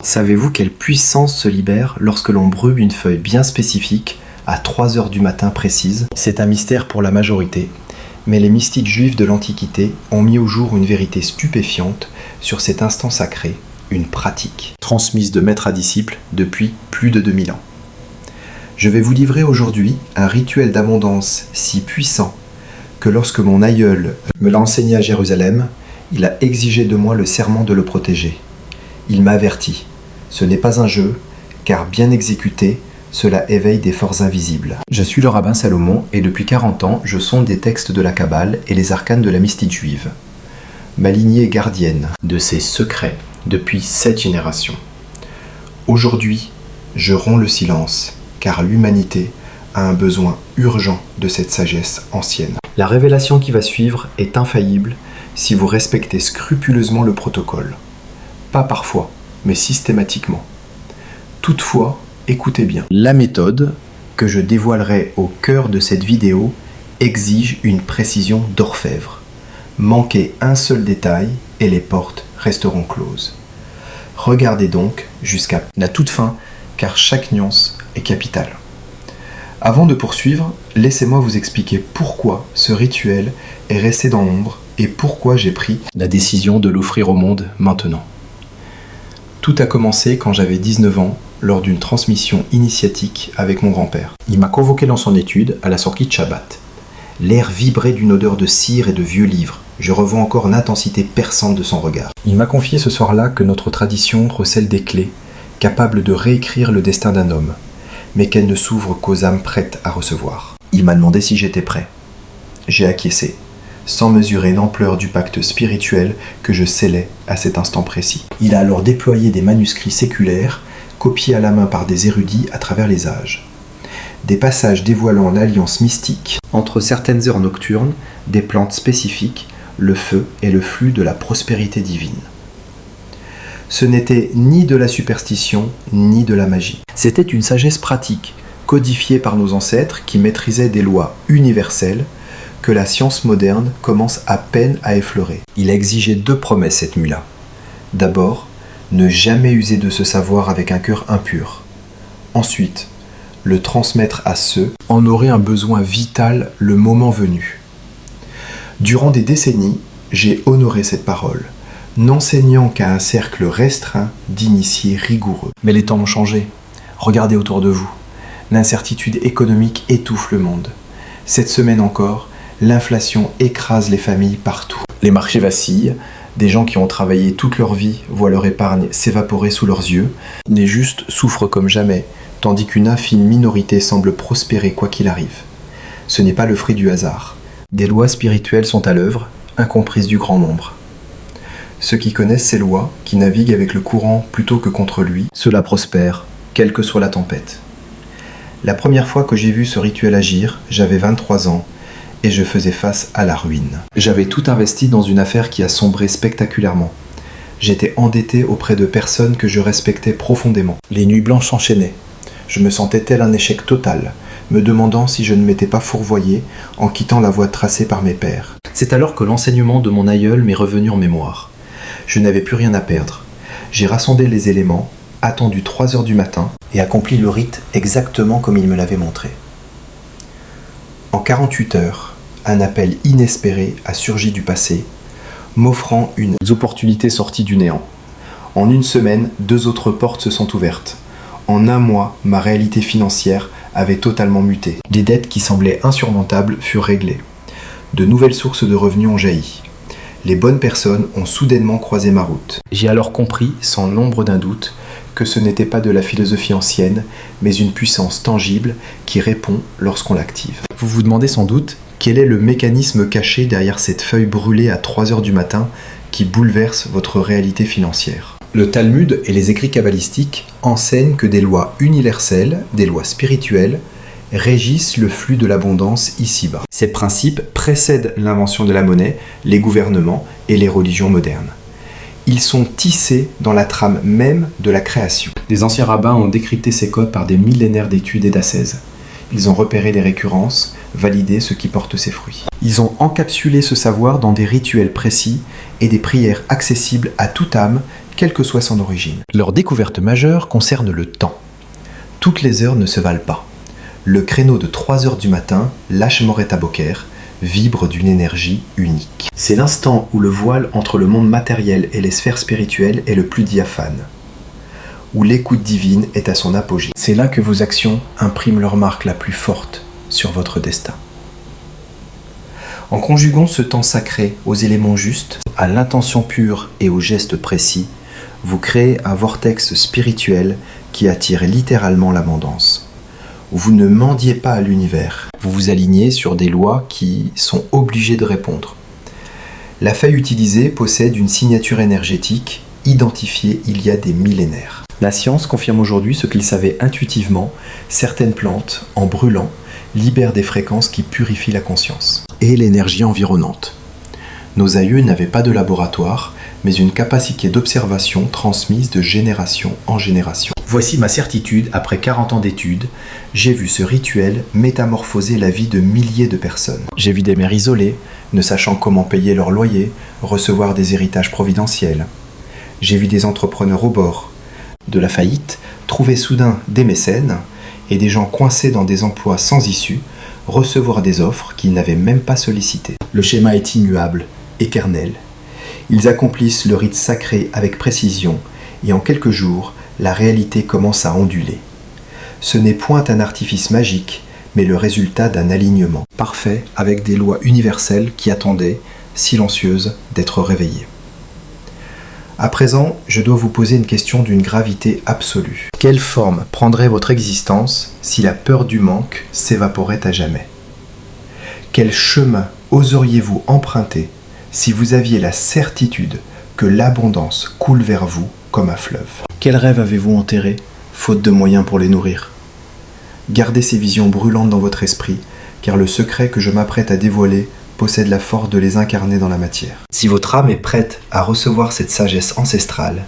Savez-vous quelle puissance se libère lorsque l'on brûle une feuille bien spécifique à 3 heures du matin précise? C'est un mystère pour la majorité, mais les mystiques juifs de l'Antiquité ont mis au jour une vérité stupéfiante sur cet instant sacré, une pratique, transmise de maître à disciple depuis plus de 2000 ans. Je vais vous livrer aujourd'hui un rituel d'abondance si puissant que lorsque mon aïeul me l'a enseigné à Jérusalem, il a exigé de moi le serment de le protéger. Il m'a averti. Ce n'est pas un jeu, car bien exécuté, cela éveille des forces invisibles. Je suis le rabbin Salomon et depuis 40 ans, je sonde des textes de la Kabbale et les arcanes de la mystique juive. Ma lignée est gardienne de ces secrets depuis 7 générations. Aujourd'hui, je romps le silence, car l'humanité a un besoin urgent de cette sagesse ancienne. La révélation qui va suivre est infaillible si vous respectez scrupuleusement le protocole. Pas parfois, mais systématiquement. Toutefois, écoutez bien. La méthode que je dévoilerai au cœur de cette vidéo exige une précision d'orfèvre. Manquez un seul détail et les portes resteront closes. Regardez donc jusqu'à la toute fin, car chaque nuance est capitale. Avant de poursuivre, laissez-moi vous expliquer pourquoi ce rituel est resté dans l'ombre et pourquoi j'ai pris la décision de l'offrir au monde maintenant. Tout a commencé quand j'avais 19 ans, lors d'une transmission initiatique avec mon grand-père. Il m'a convoqué dans son étude à la sortie de Shabbat. L'air vibrait d'une odeur de cire et de vieux livres. Je revois encore l'intensité perçante de son regard. Il m'a confié ce soir-là que notre tradition recèle des clés, capables de réécrire le destin d'un homme, mais qu'elles ne s'ouvrent qu'aux âmes prêtes à recevoir. Il m'a demandé si j'étais prêt. J'ai acquiescé, sans mesurer l'ampleur du pacte spirituel que je scellais à cet instant précis. Il a alors déployé des manuscrits séculaires, copiés à la main par des érudits à travers les âges. Des passages dévoilant l'alliance mystique entre certaines heures nocturnes, des plantes spécifiques, le feu et le flux de la prospérité divine. Ce n'était ni de la superstition, ni de la magie. C'était une sagesse pratique, codifiée par nos ancêtres qui maîtrisaient des lois universelles que la science moderne commence à peine à effleurer. Il a exigé 2 promesses cette nuit-là. D'abord, ne jamais user de ce savoir avec un cœur impur. Ensuite, le transmettre à ceux qui en auraient un besoin vital le moment venu. Durant des décennies, j'ai honoré cette parole, n'enseignant qu'à un cercle restreint d'initiés rigoureux. Mais les temps ont changé. Regardez autour de vous. L'incertitude économique étouffe le monde. Cette semaine encore, l'inflation écrase les familles partout. Les marchés vacillent, des gens qui ont travaillé toute leur vie voient leur épargne s'évaporer sous leurs yeux. Les justes souffrent comme jamais, tandis qu'une infime minorité semble prospérer quoi qu'il arrive. Ce n'est pas le fruit du hasard. Des lois spirituelles sont à l'œuvre, incomprises du grand nombre. Ceux qui connaissent ces lois, qui naviguent avec le courant plutôt que contre lui, cela prospère, quelle que soit la tempête. La première fois que j'ai vu ce rituel agir, j'avais 23 ans, et je faisais face à la ruine. J'avais tout investi dans une affaire qui a sombré spectaculairement. J'étais endetté auprès de personnes que je respectais profondément. Les nuits blanches s'enchaînaient. Je me sentais tel un échec total, me demandant si je ne m'étais pas fourvoyé en quittant la voie tracée par mes pères. C'est alors que l'enseignement de mon aïeul m'est revenu en mémoire. Je n'avais plus rien à perdre. J'ai rassemblé les éléments, attendu 3 heures du matin et accompli le rite exactement comme il me l'avait montré. En 48 heures, un appel inespéré a surgi du passé, m'offrant une opportunité sortie du néant. En 1 semaine, 2 autres portes se sont ouvertes. En 1 mois, ma réalité financière avait totalement muté. Les dettes qui semblaient insurmontables furent réglées. De nouvelles sources de revenus ont jailli. Les bonnes personnes ont soudainement croisé ma route. J'ai alors compris, sans l'ombre d'un doute, que ce n'était pas de la philosophie ancienne, mais une puissance tangible qui répond lorsqu'on l'active. Vous vous demandez sans doute quel est le mécanisme caché derrière cette feuille brûlée à 3 heures du matin qui bouleverse votre réalité financière. Le Talmud et les écrits kabbalistiques enseignent que des lois universelles, des lois spirituelles, régissent le flux de l'abondance ici-bas. Ces principes précèdent l'invention de la monnaie, les gouvernements et les religions modernes. Ils sont tissés dans la trame même de la création. Des anciens rabbins ont décrypté ces codes par des millénaires d'études et d'ascèses. Ils ont repéré des récurrences, validé ce qui porte ses fruits. Ils ont encapsulé ce savoir dans des rituels précis et des prières accessibles à toute âme quelle que soit son origine. Leur découverte majeure concerne le temps. Toutes les heures ne se valent pas. Le créneau de 3 heures du matin, Lashmoreh Boker, vibre d'une énergie unique. C'est l'instant où le voile entre le monde matériel et les sphères spirituelles est le plus diaphane, où l'écoute divine est à son apogée. C'est là que vos actions impriment leur marque la plus forte sur votre destin. En conjuguant ce temps sacré aux éléments justes, à l'intention pure et aux gestes précis, vous créez un vortex spirituel qui attire littéralement l'abondance. Vous ne mendiez pas à l'univers, vous vous alignez sur des lois qui sont obligées de répondre. La feuille utilisée possède une signature énergétique identifiée il y a des millénaires. La science confirme aujourd'hui ce qu'il savait intuitivement, certaines plantes, en brûlant, libèrent des fréquences qui purifient la conscience et l'énergie environnante. Nos aïeux n'avaient pas de laboratoire, mais une capacité d'observation transmise de génération en génération. Voici ma certitude, après 40 ans d'études, j'ai vu ce rituel métamorphoser la vie de milliers de personnes. J'ai vu des mères isolées, ne sachant comment payer leur loyer, recevoir des héritages providentiels. J'ai vu des entrepreneurs au bord de la faillite, trouver soudain des mécènes, et des gens coincés dans des emplois sans issue, recevoir des offres qu'ils n'avaient même pas sollicitées. Le schéma est immuable, éternel. Ils accomplissent le rite sacré avec précision, et en quelques jours, la réalité commence à onduler. Ce n'est point un artifice magique, mais le résultat d'un alignement parfait avec des lois universelles qui attendaient, silencieuses, d'être réveillées. À présent, je dois vous poser une question d'une gravité absolue. Quelle forme prendrait votre existence si la peur du manque s'évaporait à jamais? Quel chemin oseriez-vous emprunter si vous aviez la certitude que l'abondance coule vers vous comme un fleuve? Quels rêves avez-vous enterrés, faute de moyens pour les nourrir? Gardez ces visions brûlantes dans votre esprit, car le secret que je m'apprête à dévoiler possède la force de les incarner dans la matière. Si votre âme est prête à recevoir cette sagesse ancestrale,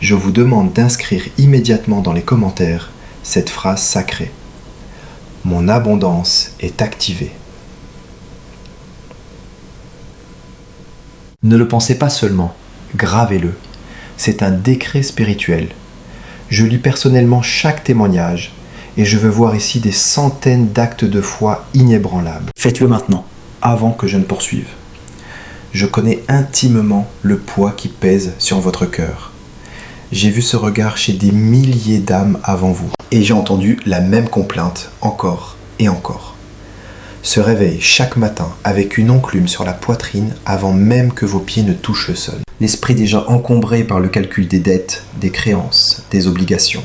je vous demande d'inscrire immédiatement dans les commentaires cette phrase sacrée. Mon abondance est activée. Ne le pensez pas seulement, gravez-le. C'est un décret spirituel. Je lis personnellement chaque témoignage et je veux voir ici des centaines d'actes de foi inébranlables. Faites-le maintenant, avant que je ne poursuive. Je connais intimement le poids qui pèse sur votre cœur. J'ai vu ce regard chez des milliers d'âmes avant vous. Et j'ai entendu la même complainte encore et encore. Se réveille chaque matin avec une enclume sur la poitrine avant même que vos pieds ne touchent le sol. L'esprit déjà encombré par le calcul des dettes, des créances, des obligations.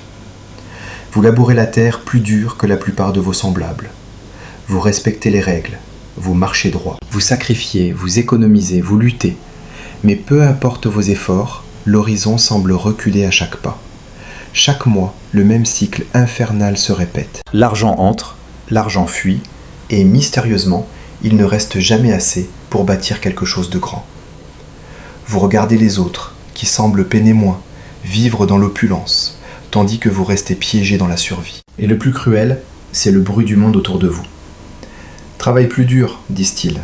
Vous labourez la terre plus dure que la plupart de vos semblables. Vous respectez les règles, vous marchez droit. Vous sacrifiez, vous économisez, vous luttez. Mais peu importe vos efforts, l'horizon semble reculer à chaque pas. Chaque mois, le même cycle infernal se répète. L'argent entre, l'argent fuit, et mystérieusement, il ne reste jamais assez pour bâtir quelque chose de grand. Vous regardez les autres, qui semblent peiner moins, vivre dans l'opulence, tandis que vous restez piégé dans la survie. Et le plus cruel, c'est le bruit du monde autour de vous. Travaille plus dur, disent-ils,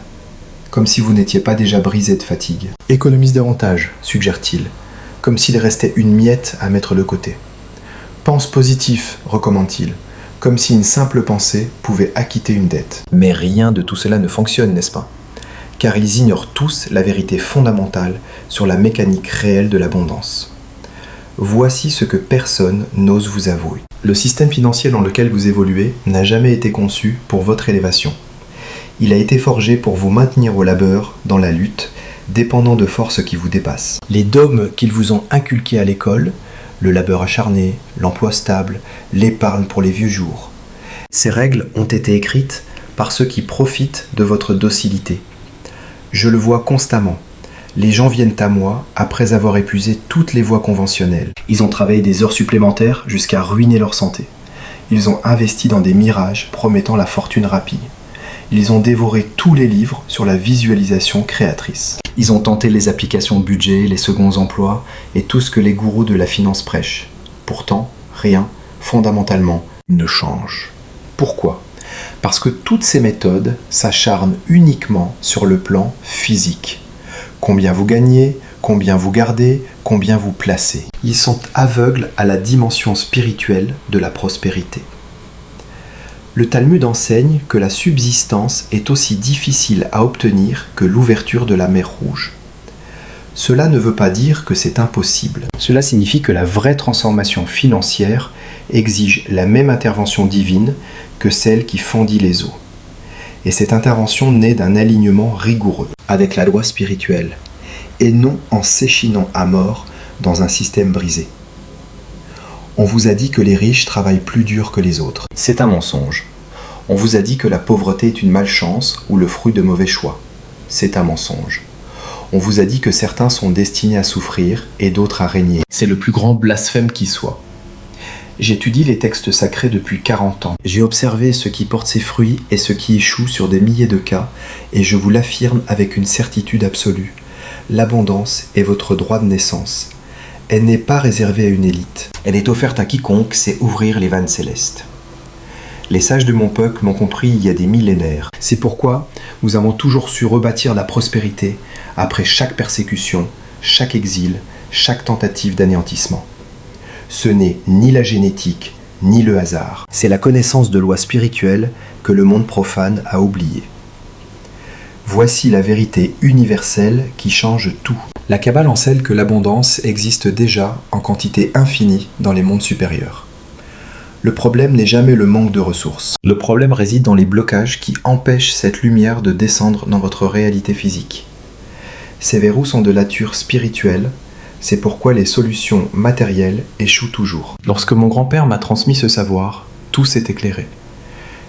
comme si vous n'étiez pas déjà brisé de fatigue. Économise davantage, suggère-t-il, comme s'il restait une miette à mettre de côté. Pense positif, recommande-t-il, comme si une simple pensée pouvait acquitter une dette. Mais rien de tout cela ne fonctionne, n'est-ce pas? Car ils ignorent tous la vérité fondamentale sur la mécanique réelle de l'abondance. Voici ce que personne n'ose vous avouer. Le système financier dans lequel vous évoluez n'a jamais été conçu pour votre élévation. Il a été forgé pour vous maintenir au labeur, dans la lutte, dépendant de forces qui vous dépassent. Les dogmes qu'ils vous ont inculqués à l'école, le labeur acharné, l'emploi stable, l'épargne pour les vieux jours. Ces règles ont été écrites par ceux qui profitent de votre docilité. Je le vois constamment. Les gens viennent à moi après avoir épuisé toutes les voies conventionnelles. Ils ont travaillé des heures supplémentaires jusqu'à ruiner leur santé. Ils ont investi dans des mirages promettant la fortune rapide. Ils ont dévoré tous les livres sur la visualisation créatrice. Ils ont tenté les applications budget, les seconds emplois et tout ce que les gourous de la finance prêchent. Pourtant, rien, fondamentalement, ne change. Pourquoi ? Parce que toutes ces méthodes s'acharnent uniquement sur le plan physique. Combien vous gagnez, combien vous gardez, combien vous placez. Ils sont aveugles à la dimension spirituelle de la prospérité. Le Talmud enseigne que la subsistance est aussi difficile à obtenir que l'ouverture de la mer Rouge. Cela ne veut pas dire que c'est impossible. Cela signifie que la vraie transformation financière exige la même intervention divine que celle qui fendit les eaux. Et cette intervention naît d'un alignement rigoureux avec la loi spirituelle, et non en s'échinant à mort dans un système brisé. On vous a dit que les riches travaillent plus dur que les autres. C'est un mensonge. On vous a dit que la pauvreté est une malchance ou le fruit de mauvais choix. C'est un mensonge. On vous a dit que certains sont destinés à souffrir et d'autres à régner. C'est le plus grand blasphème qui soit. J'étudie les textes sacrés depuis 40 ans. J'ai observé ce qui porte ses fruits et ce qui échoue sur des milliers de cas, et je vous l'affirme avec une certitude absolue. L'abondance est votre droit de naissance. Elle n'est pas réservée à une élite. Elle est offerte à quiconque sait ouvrir les vannes célestes. Les sages de mon peuple l'ont compris il y a des millénaires. C'est pourquoi nous avons toujours su rebâtir la prospérité après chaque persécution, chaque exil, chaque tentative d'anéantissement. Ce n'est ni la génétique, ni le hasard. C'est la connaissance de lois spirituelles que le monde profane a oubliées. Voici la vérité universelle qui change tout. La Kabbale enseigne que l'abondance existe déjà en quantité infinie dans les mondes supérieurs. Le problème n'est jamais le manque de ressources. Le problème réside dans les blocages qui empêchent cette lumière de descendre dans votre réalité physique. Ces verrous sont de nature spirituelle, c'est pourquoi les solutions matérielles échouent toujours. Lorsque mon grand-père m'a transmis ce savoir, tout s'est éclairé.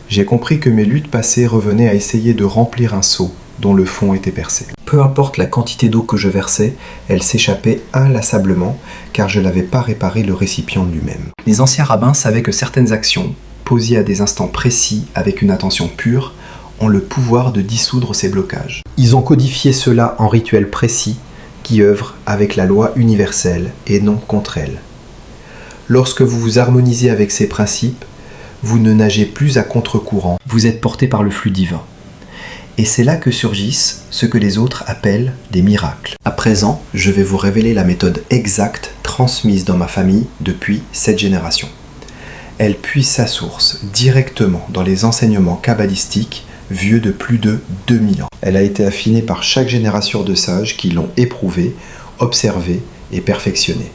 J'ai compris que mes luttes passées revenaient à essayer de remplir un seau dont le fond était percé. Peu importe la quantité d'eau que je versais, elle s'échappait inlassablement car je n'avais pas réparé le récipient lui-même. Les anciens rabbins savaient que certaines actions, posées à des instants précis avec une intention pure, ont le pouvoir de dissoudre ces blocages. Ils ont codifié cela en rituels précis qui œuvrent avec la loi universelle et non contre elle. Lorsque vous vous harmonisez avec ces principes, vous ne nagez plus à contre-courant, vous êtes porté par le flux divin. Et c'est là que surgissent ce que les autres appellent des miracles. À présent, je vais vous révéler la méthode exacte transmise dans ma famille depuis 7 générations. Elle puise sa source directement dans les enseignements kabbalistiques vieux de plus de 2000 ans. Elle a été affinée par chaque génération de sages qui l'ont éprouvée, observée et perfectionnée.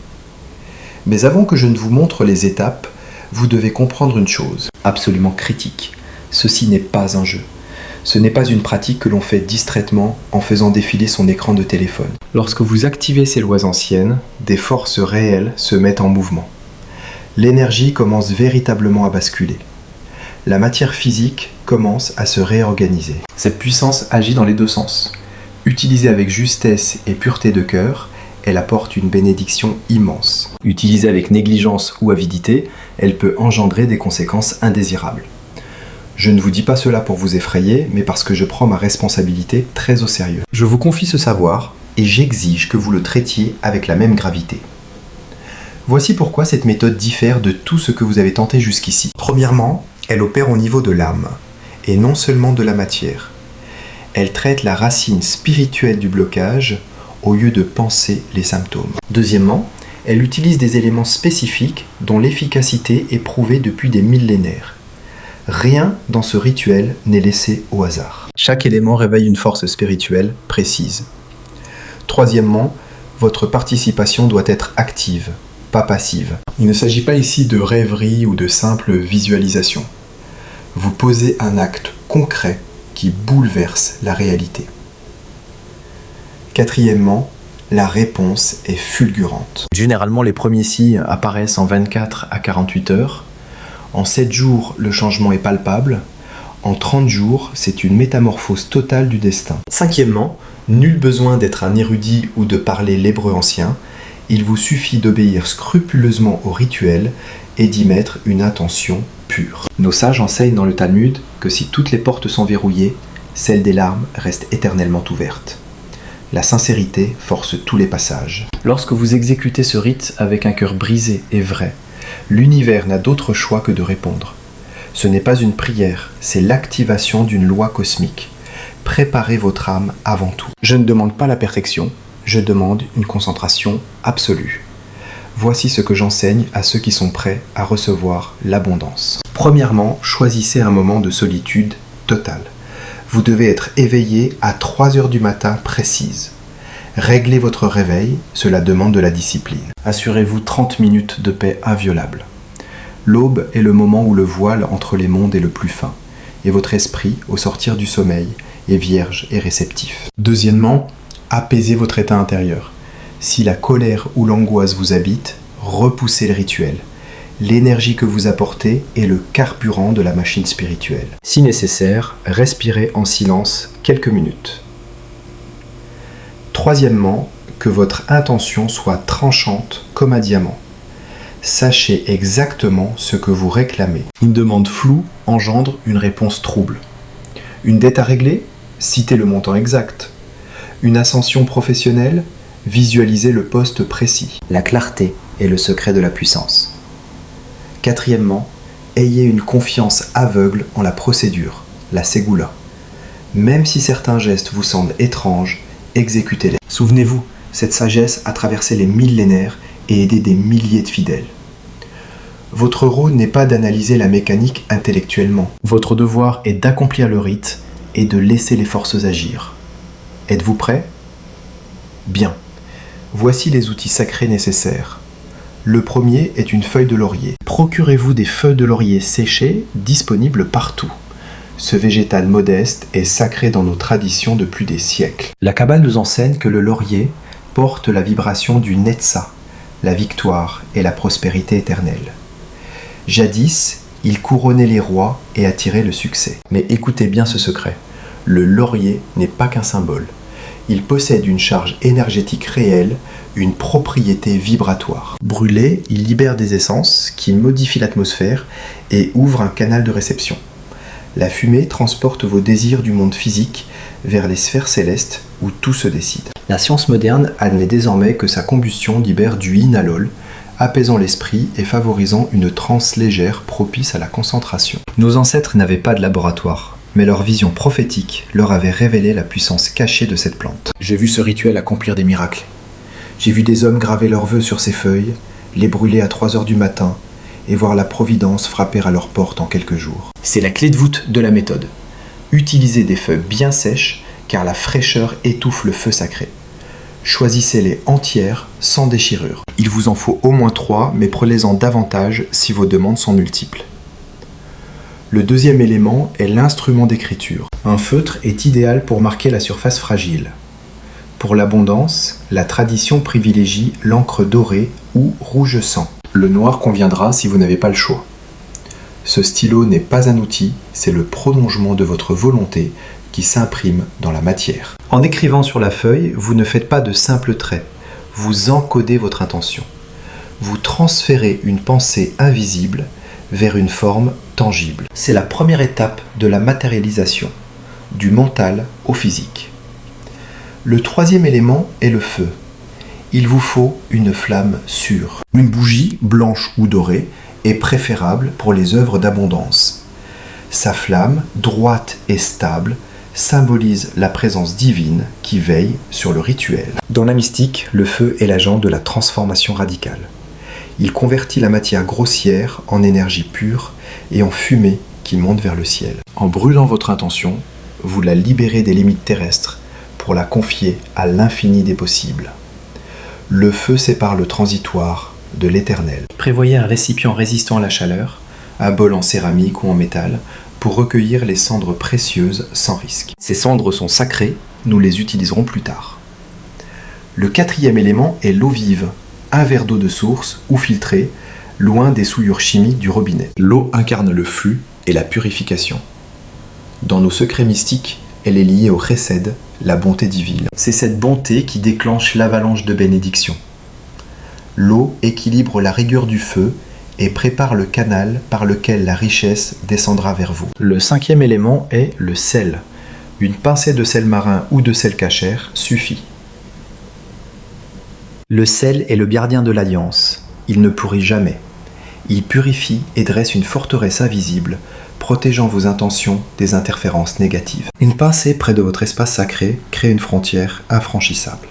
Mais avant que je ne vous montre les étapes, vous devez comprendre une chose, absolument critique. Ceci n'est pas un jeu. Ce n'est pas une pratique que l'on fait distraitement en faisant défiler son écran de téléphone. Lorsque vous activez ces lois anciennes, des forces réelles se mettent en mouvement. L'énergie commence véritablement à basculer. La matière physique commence à se réorganiser. Cette puissance agit dans les deux sens. Utilisée avec justesse et pureté de cœur, elle apporte une bénédiction immense. Utilisée avec négligence ou avidité, elle peut engendrer des conséquences indésirables. Je ne vous dis pas cela pour vous effrayer, mais parce que je prends ma responsabilité très au sérieux. Je vous confie ce savoir et j'exige que vous le traitiez avec la même gravité. Voici pourquoi cette méthode diffère de tout ce que vous avez tenté jusqu'ici. Premièrement, elle opère au niveau de l'âme, et non seulement de la matière. Elle traite la racine spirituelle du blocage au lieu de penser les symptômes. Deuxièmement, elle utilise des éléments spécifiques dont l'efficacité est prouvée depuis des millénaires. Rien dans ce rituel n'est laissé au hasard. Chaque élément réveille une force spirituelle précise. Troisièmement, votre participation doit être active, pas passive. Il ne s'agit pas ici de rêverie ou de simple visualisation. Vous posez un acte concret qui bouleverse la réalité. Quatrièmement, la réponse est fulgurante. Généralement, les premiers signes apparaissent en 24 à 48 heures. En 7 jours, le changement est palpable. En 30 jours, c'est une métamorphose totale du destin. Cinquièmement, nul besoin d'être un érudit ou de parler l'hébreu ancien. Il vous suffit d'obéir scrupuleusement au rituel et d'y mettre une intention pure. Nos sages enseignent dans le Talmud que si toutes les portes sont verrouillées, celle des larmes reste éternellement ouverte. La sincérité force tous les passages. Lorsque vous exécutez ce rite avec un cœur brisé et vrai, l'univers n'a d'autre choix que de répondre. Ce n'est pas une prière, c'est l'activation d'une loi cosmique. Préparez votre âme avant tout. Je ne demande pas la perfection, Je demande une concentration absolue. Voici ce que j'enseigne à ceux qui sont prêts à recevoir l'abondance. Premièrement, choisissez un moment de solitude totale. Vous devez être éveillé à 3 heures du matin précises. Réglez votre réveil, cela demande de la discipline. Assurez-vous 30 minutes de paix inviolable. L'aube est le moment où le voile entre les mondes est le plus fin, et votre esprit, au sortir du sommeil, est vierge et réceptif. Deuxièmement, apaisez votre état intérieur. Si la colère ou l'angoisse vous habite, repoussez le rituel. L'énergie que vous apportez est le carburant de la machine spirituelle. Si nécessaire, respirez en silence quelques minutes. Troisièmement, que votre intention soit tranchante comme un diamant. Sachez exactement ce que vous réclamez. Une demande floue engendre une réponse trouble. Une dette à régler? Citez le montant exact. Une ascension professionnelle? Visualisez le poste précis. La clarté est le secret de la puissance. Quatrièmement, ayez une confiance aveugle en la procédure, la ségoula. Même si certains gestes vous semblent étranges, exécutez-les. Souvenez-vous, cette sagesse a traversé les millénaires et aidé des milliers de fidèles. Votre rôle n'est pas d'analyser la mécanique intellectuellement. Votre devoir est d'accomplir le rite et de laisser les forces agir. Êtes-vous prêt? Bien. Voici les outils sacrés nécessaires. Le premier est une feuille de laurier. Procurez-vous des feuilles de laurier séchées, disponibles partout. Ce végétal modeste est sacré dans nos traditions depuis des siècles. La Kabbale nous enseigne que le laurier porte la vibration du Netza, la victoire et la prospérité éternelle. Jadis, il couronnait les rois et attirait le succès. Mais écoutez bien ce secret, le laurier n'est pas qu'un symbole. Il possède une charge énergétique réelle, une propriété vibratoire. Brûlé, il libère des essences qui modifient l'atmosphère et ouvrent un canal de réception. La fumée transporte vos désirs du monde physique vers les sphères célestes où tout se décide. La science moderne admet désormais que sa combustion libère du inalol, apaisant l'esprit et favorisant une transe légère propice à la concentration. Nos ancêtres n'avaient pas de laboratoire, mais leur vision prophétique leur avait révélé la puissance cachée de cette plante. J'ai vu ce rituel accomplir des miracles. J'ai vu des hommes graver leurs vœux sur ces feuilles, les brûler à 3 heures du matin, et voir la providence frapper à leur porte en quelques jours. C'est la clé de voûte de la méthode. Utilisez des feuilles bien sèches, car la fraîcheur étouffe le feu sacré. Choisissez-les entières, sans déchirure. Il vous en faut au moins 3, mais prenez-en davantage si vos demandes sont multiples. Le deuxième élément est l'instrument d'écriture. Un feutre est idéal pour marquer la surface fragile. Pour l'abondance, la tradition privilégie l'encre dorée ou rouge sang. Le noir conviendra si vous n'avez pas le choix. Ce stylo n'est pas un outil, c'est le prolongement de votre volonté qui s'imprime dans la matière. En écrivant sur la feuille, vous ne faites pas de simples traits, vous encodez votre intention. Vous transférez une pensée invisible vers une forme tangible. C'est la première étape de la matérialisation, du mental au physique. Le troisième élément est le feu. Il vous faut une flamme sûre. Une bougie, blanche ou dorée, est préférable pour les œuvres d'abondance. Sa flamme, droite et stable, symbolise la présence divine qui veille sur le rituel. Dans la mystique, le feu est l'agent de la transformation radicale. Il convertit la matière grossière en énergie pure et en fumée qui monte vers le ciel. En brûlant votre intention, vous la libérez des limites terrestres pour la confier à l'infini des possibles. Le feu sépare le transitoire de l'éternel. Prévoyez un récipient résistant à la chaleur, un bol en céramique ou en métal, pour recueillir les cendres précieuses sans risque. Ces cendres sont sacrées, nous les utiliserons plus tard. Le quatrième élément est l'eau vive, un verre d'eau de source ou filtrée, loin des souillures chimiques du robinet. L'eau incarne le flux et la purification. Dans nos secrets mystiques, elle est liée au chesed, la bonté divine. C'est cette bonté qui déclenche l'avalanche de bénédictions. L'eau équilibre la rigueur du feu et prépare le canal par lequel la richesse descendra vers vous. Le cinquième élément est le sel. Une pincée de sel marin ou de sel cachère suffit. Le sel est le gardien de l'alliance. Il ne pourrit jamais. Il purifie et dresse une forteresse invisible, protégeant vos intentions des interférences négatives. Une pincée près de votre espace sacré crée une frontière infranchissable.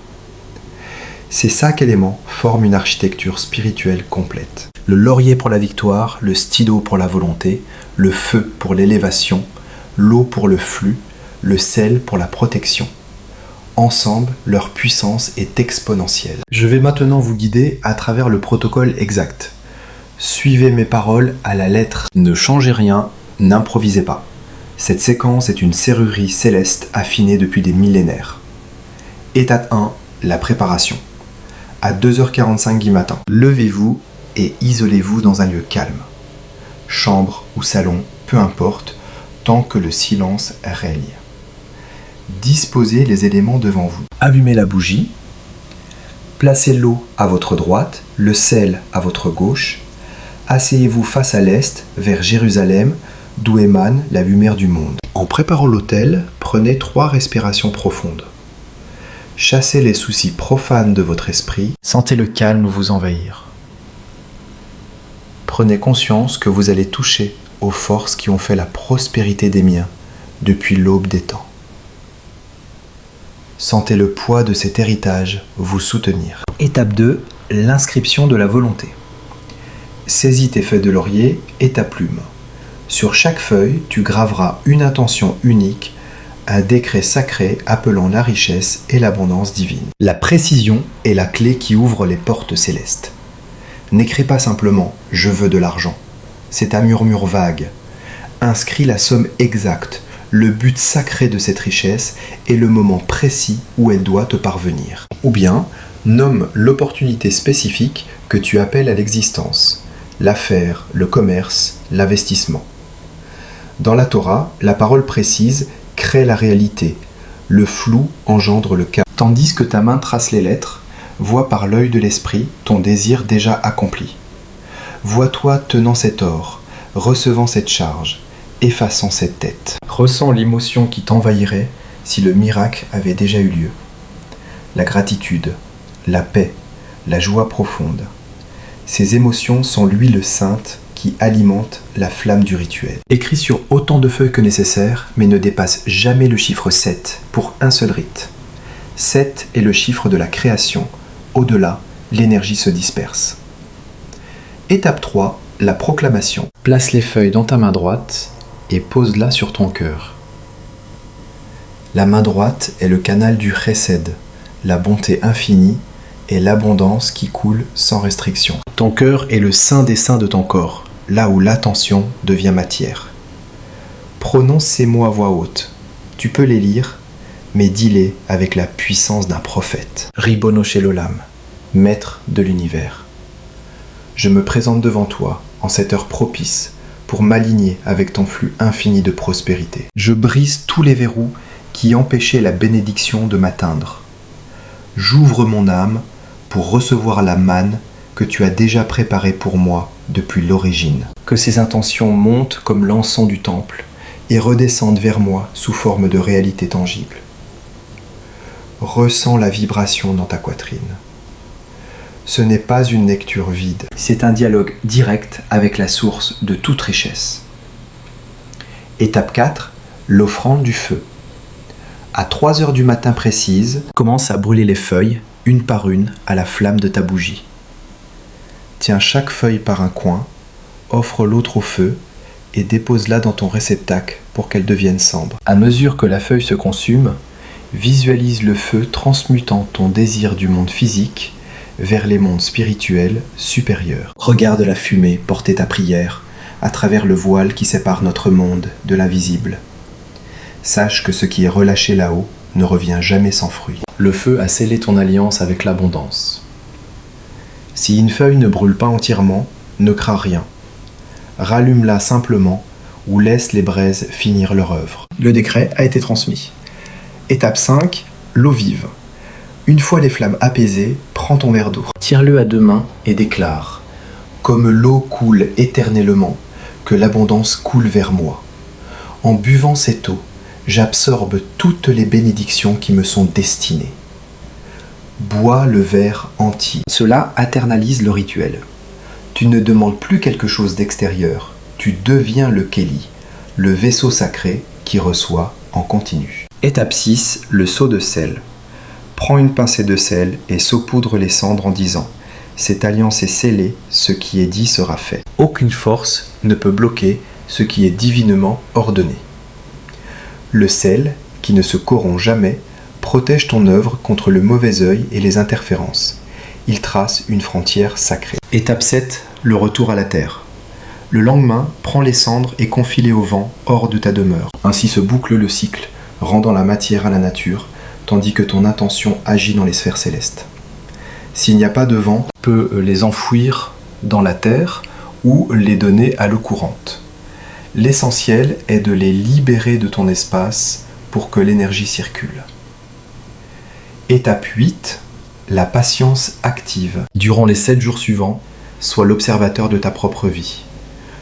Ces 5 éléments forment une architecture spirituelle complète. Le laurier pour la victoire, le stylo pour la volonté, le feu pour l'élévation, l'eau pour le flux, le sel pour la protection. Ensemble, leur puissance est exponentielle. Je vais maintenant vous guider à travers le protocole exact. Suivez mes paroles à la lettre. Ne changez rien, n'improvisez pas. Cette séquence est une serrurerie céleste affinée depuis des millénaires. Étape 1, la préparation. À 2h45 du matin, levez-vous et isolez-vous dans un lieu calme. Chambre ou salon, peu importe, tant que le silence règne. Disposez les éléments devant vous. Allumez la bougie. Placez l'eau à votre droite, le sel à votre gauche. Asseyez-vous face à l'est, vers Jérusalem, d'où émane la lumière du monde. En préparant l'autel, prenez 3 respirations profondes. Chassez les soucis profanes de votre esprit. Sentez le calme vous envahir. Prenez conscience que vous allez toucher aux forces qui ont fait la prospérité des miens depuis l'aube des temps. Sentez le poids de cet héritage vous soutenir. Étape 2, l'inscription de la volonté. Saisis tes feuilles de laurier et ta plume. Sur chaque feuille, tu graveras une intention unique, un décret sacré appelant la richesse et l'abondance divine. La précision est la clé qui ouvre les portes célestes. N'écris pas simplement « je veux de l'argent ». C'est un murmure vague. Inscris la somme exacte, le but sacré de cette richesse et le moment précis où elle doit te parvenir. Ou bien, nomme l'opportunité spécifique que tu appelles à l'existence, l'affaire, le commerce, l'investissement. Dans la Torah, la parole précise crée la réalité, le flou engendre le chaos. Tandis que ta main trace les lettres, vois par l'œil de l'esprit ton désir déjà accompli. Vois-toi tenant cet or, recevant cette charge, effaçant cette tête. Ressens l'émotion qui t'envahirait si le miracle avait déjà eu lieu. La gratitude, la paix, la joie profonde. Ces émotions sont l'huile sainte qui alimente la flamme du rituel. Écris sur autant de feuilles que nécessaire, mais ne dépasse jamais le chiffre 7 pour un seul rite. 7 est le chiffre de la création. Au-delà, l'énergie se disperse. Étape 3, la proclamation. Place les feuilles dans ta main droite et pose-la sur ton cœur. La main droite est le canal du chesed, la bonté infinie et l'abondance qui coule sans restriction. Ton cœur est le sein des seins de ton corps, là où l'attention devient matière. Prononce ces mots à voix haute. Tu peux les lire, mais dis-les avec la puissance d'un prophète. Ribono Shel Olam, maître de l'univers. Je me présente devant toi en cette heure propice pour m'aligner avec ton flux infini de prospérité. Je brise tous les verrous qui empêchaient la bénédiction de m'atteindre. J'ouvre mon âme pour recevoir la manne que tu as déjà préparée pour moi depuis l'origine. Que ces intentions montent comme l'encens du temple et redescendent vers moi sous forme de réalité tangible. Ressens la vibration dans ta poitrine. Ce n'est pas une lecture vide, c'est un dialogue direct avec la source de toute richesse. Étape 4, l'offrande du feu. À 3h du matin précise, commence à brûler les feuilles, une par une, à la flamme de ta bougie. Tiens chaque feuille par un coin, offre l'autre au feu et dépose-la dans ton réceptacle pour qu'elle devienne cendre. À mesure que la feuille se consume, visualise le feu transmutant ton désir du monde physique vers les mondes spirituels supérieurs. Regarde la fumée porter ta prière à travers le voile qui sépare notre monde de l'invisible. Sache que ce qui est relâché là-haut ne revient jamais sans fruit. Le feu a scellé ton alliance avec l'abondance. Si une feuille ne brûle pas entièrement, ne crains rien. Rallume-la simplement ou laisse les braises finir leur œuvre. Le décret a été transmis. Étape 5, l'eau vive. Une fois les flammes apaisées, prends ton verre d'eau. Tire-le à 2 mains et déclare « Comme l'eau coule éternellement, que l'abondance coule vers moi. En buvant cette eau, j'absorbe toutes les bénédictions qui me sont destinées. Bois le verre entier. » Cela éternalise le rituel. Tu ne demandes plus quelque chose d'extérieur, tu deviens le Kéli, le vaisseau sacré qui reçoit en continu. Étape 6, le seau de sel. prend une pincée de sel et saupoudre les cendres en disant « Cette alliance est scellée, ce qui est dit sera fait ». Aucune force ne peut bloquer ce qui est divinement ordonné. Le sel, qui ne se corrompt jamais, protège ton œuvre contre le mauvais œil et les interférences. Il trace une frontière sacrée. Étape 7, le retour à la terre. Le lendemain, prends les cendres et confie-les au vent hors de ta demeure. Ainsi se boucle le cycle, rendant la matière à la nature, tandis que ton intention agit dans les sphères célestes. S'il n'y a pas de vent, tu peux les enfouir dans la terre ou les donner à l'eau courante. L'essentiel est de les libérer de ton espace pour que l'énergie circule. Étape 8, la patience active. Durant les 7 jours suivants, sois l'observateur de ta propre vie.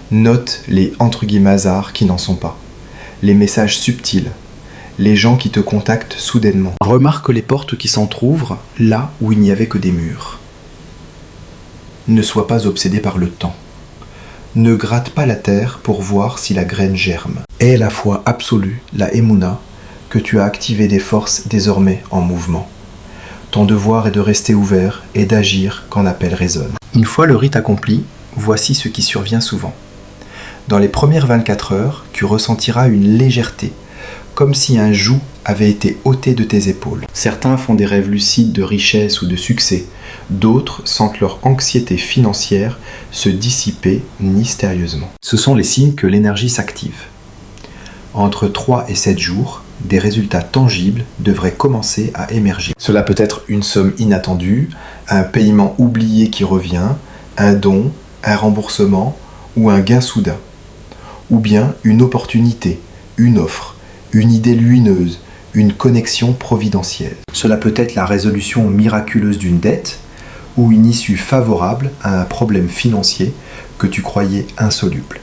Note les « hasards » qui n'en sont pas, les messages subtils, les gens qui te contactent soudainement. Remarque les portes qui s'entr'ouvrent là où il n'y avait que des murs. Ne sois pas obsédé par le temps. Ne gratte pas la terre pour voir si la graine germe. Aie la foi absolue, la Emouna, que tu as activé des forces désormais en mouvement. Ton devoir est de rester ouvert et d'agir quand l'appel résonne. Une fois le rite accompli, voici ce qui survient souvent. Dans les premières 24 heures, tu ressentiras une légèreté, comme si un joug avait été ôté de tes épaules. Certains font des rêves lucides de richesse ou de succès, d'autres sentent leur anxiété financière se dissiper mystérieusement. Ce sont les signes que l'énergie s'active. Entre 3 et 7 jours, des résultats tangibles devraient commencer à émerger. Cela peut être une somme inattendue, un paiement oublié qui revient, un don, un remboursement ou un gain soudain. Ou bien une opportunité, une offre, une idée lumineuse, une connexion providentielle. Cela peut être la résolution miraculeuse d'une dette ou une issue favorable à un problème financier que tu croyais insoluble.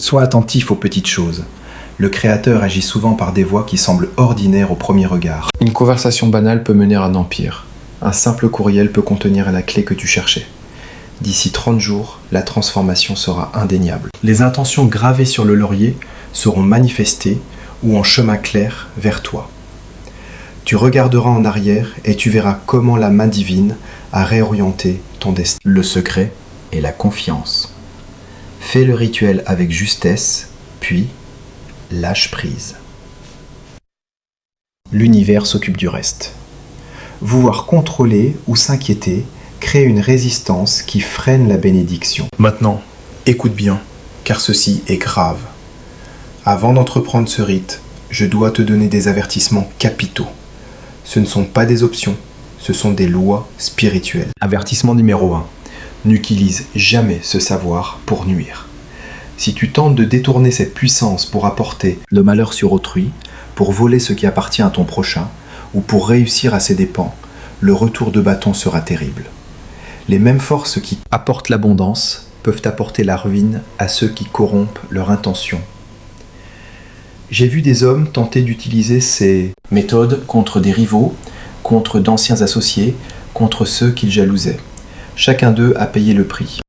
Sois attentif aux petites choses. Le Créateur agit souvent par des voies qui semblent ordinaires au premier regard. Une conversation banale peut mener à un empire. Un simple courriel peut contenir la clé que tu cherchais. D'ici 30 jours, la transformation sera indéniable. Les intentions gravées sur le laurier seront manifestées ou en chemin clair vers toi. Tu regarderas en arrière et tu verras comment la main divine a réorienté ton destin. Le secret est la confiance. Fais le rituel avec justesse, puis lâche prise. L'univers s'occupe du reste. Vouloir contrôler ou s'inquiéter crée une résistance qui freine la bénédiction. Maintenant, écoute bien, car ceci est grave. Avant d'entreprendre ce rite, je dois te donner des avertissements capitaux. Ce ne sont pas des options, ce sont des lois spirituelles. Avertissement numéro 1. N'utilise jamais ce savoir pour nuire. Si tu tentes de détourner cette puissance pour apporter le malheur sur autrui, pour voler ce qui appartient à ton prochain, ou pour réussir à ses dépens, le retour de bâton sera terrible. Les mêmes forces qui apportent l'abondance peuvent apporter la ruine à ceux qui corrompent leur intention. J'ai vu des hommes tenter d'utiliser ces méthodes contre des rivaux, contre d'anciens associés, contre ceux qu'ils jalousaient. Chacun d'eux a payé le prix.